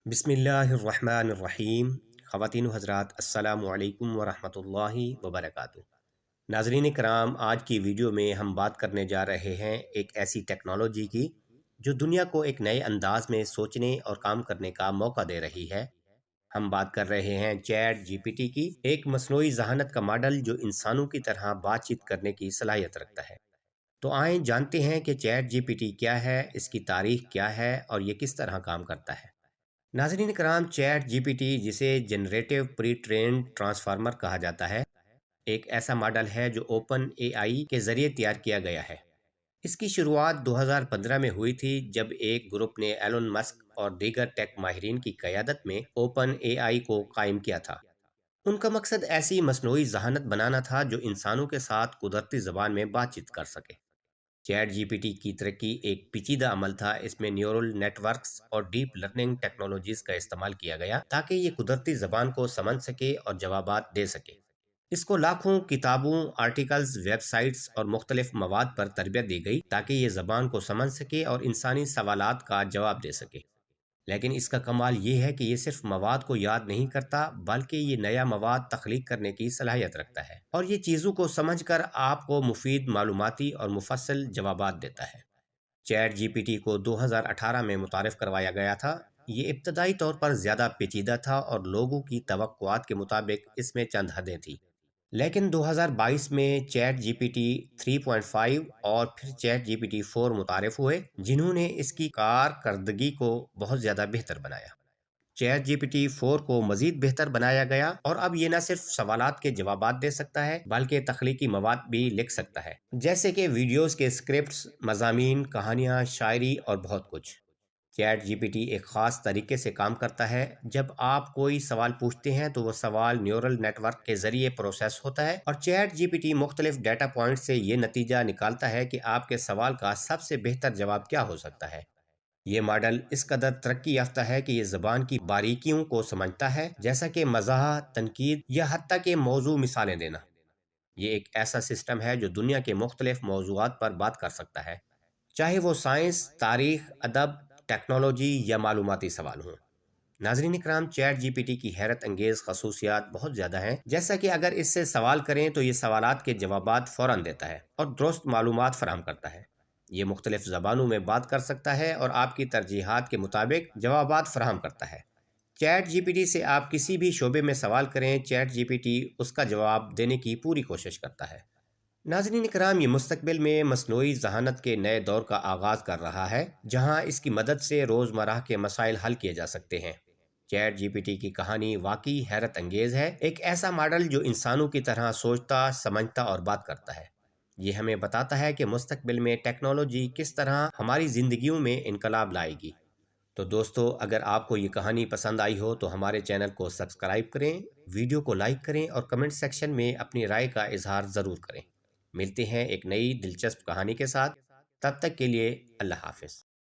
बिस्मिल्लाहिर्रहमानिर्रहीम। ख़वातीन व हज़रात, अस्सलामु अलैकुम वरहमतुल्लाहि वबरकातुहू। नाज़रीन कराम, आज की वीडियो में हम बात करने जा रहे हैं एक ऐसी टेक्नोलॉजी की जो दुनिया को एक नए अंदाज में सोचने और काम करने का मौका दे रही है। हम बात कर रहे हैं चैट जीपीटी की, एक मसनूई ज़हानत का मॉडल जो इंसानों की तरह बातचीत करने की सलाहियत रखता है। तो आइए जानते हैं कि चैट जीपीटी क्या है, इसकी तारीख क्या है और ये किस तरह काम करता है। नाज़रीन कराम, चैट जीपीटी, जिसे जनरेटिव प्री ट्रेन्ड ट्रांसफार्मर कहा जाता है, एक ऐसा मॉडल है जो ओपन एआई के ज़रिए तैयार किया गया है। इसकी शुरुआत 2015 में हुई थी, जब एक ग्रुप ने एलोन मस्क और दीगर टेक माहिरीन की क़यादत में ओपन एआई को कायम किया था। उनका मकसद ऐसी मसनूई जहानत बनाना था जो इंसानों के साथ कुदरती ज़बान में बातचीत कर सके। चैट जीपीटी की तरक्की एक पेचीदा अमल था। इसमें न्यूरल नेटवर्क्स और डीप लर्निंग टेक्नोलॉजीज का इस्तेमाल किया गया ताकि ये कुदरती जबान को समझ सके और जवाबात दे सके। इसको लाखों किताबों, आर्टिकल्स, वेबसाइट्स और मुख्तलिफ मवाद पर तरबियत दी गई ताकि ये जबान को समझ सके और इंसानी सवालात का जवाब दे सके। लेकिन इसका कमाल ये है कि ये सिर्फ मवाद को याद नहीं करता, बल्कि ये नया मवाद तख्लीक करने की सलाहियत रखता है और ये चीज़ों को समझकर आपको मुफीद मालूमाती और मुफस्सल जवाबात देता है। चैट जीपीटी को 2018 में मुतारिफ करवाया गया था। ये इब्तदाई तौर पर ज़्यादा पेचीदा था और लोगों की तवक्कुआत के मुताबिक इसमें चंद हदें थी। लेकिन 2022 में चैट जीपीटी 3.5 और फिर चैट जीपीटी 4 मुतारिफ हुए, जिन्होंने इसकी कारकर्दगी को बहुत ज़्यादा बेहतर बनाया। चैट जीपीटी 4 को मज़ीद बेहतर बनाया गया और अब ये न सिर्फ सवालात के जवाबात दे सकता है, बल्कि तख्लीकी मवाद भी लिख सकता है, जैसे कि वीडियोज़ के स्क्रिप्ट्स, मज़ामीन, कहानियाँ, शायरी और बहुत कुछ। चैट जीपीटी एक ख़ास तरीके से काम करता है। जब आप कोई सवाल पूछते हैं तो वो सवाल न्यूरल नेटवर्क के ज़रिए प्रोसेस होता है और चैट जीपीटी मुख्तलिफ डाटा पॉइंट से ये नतीजा निकालता है कि आपके सवाल का सबसे बेहतर जवाब क्या हो सकता है। ये मॉडल इस कदर तरक्की याफ्ता है कि ये ज़बान की बारीकियों को समझता है, जैसा कि मज़ाह, तनकीद या हत्ता के मौजू मिसालें देना। ये एक ऐसा सिस्टम है जो दुनिया के मुख्तलिफ मौज़ूआत पर बात कर सकता है, चाहे वो साइंस, तारीख, अदब, टेक्नोलॉजी या मालूमाती सवाल हों। नाज़रीन इकराम, चैट जीपीटी की हैरत अंगेज़ खसूसियात बहुत ज़्यादा हैं, जैसा कि अगर इससे सवाल करें तो ये सवालात के जवाबात फ़ौरन देता है और दुरुस्त मालूमात फराहम करता है। ये मुख्तलिफ ज़बानों में बात कर सकता है और आपकी तरजीहात के मुताबिक जवाबात फराहम करता है। चैट जीपीटी से आप किसी भी शोबे में सवाल करें, चैट जीपीटी उसका जवाब देने की पूरी कोशिश करता है। नाज़रीन कराम, ये मुस्तकबिल में मसनूई जहानत के नए दौर का आगाज़ कर रहा है, जहाँ इसकी मदद से रोज़मर्रा के मसाइल हल किए जा सकते हैं। चैट जीपीटी की कहानी वाकई हैरत अंगेज़ है। एक ऐसा मॉडल जो इंसानों की तरह सोचता, समझता और बात करता है। ये हमें बताता है कि मुस्तकबिल में टेक्नोलॉजी किस तरह हमारी ज़िंदगियों में इनकलाब लाएगी। तो दोस्तों, अगर आपको ये कहानी पसंद आई हो तो हमारे चैनल को सब्सक्राइब करें, वीडियो को लाइक करें और कमेंट सेक्शन में अपनी राय का इजहार ज़रूर करें। मिलते हैं एक नई दिलचस्प कहानी के साथ। तब तक के लिए अल्लाह हाफ़िज़।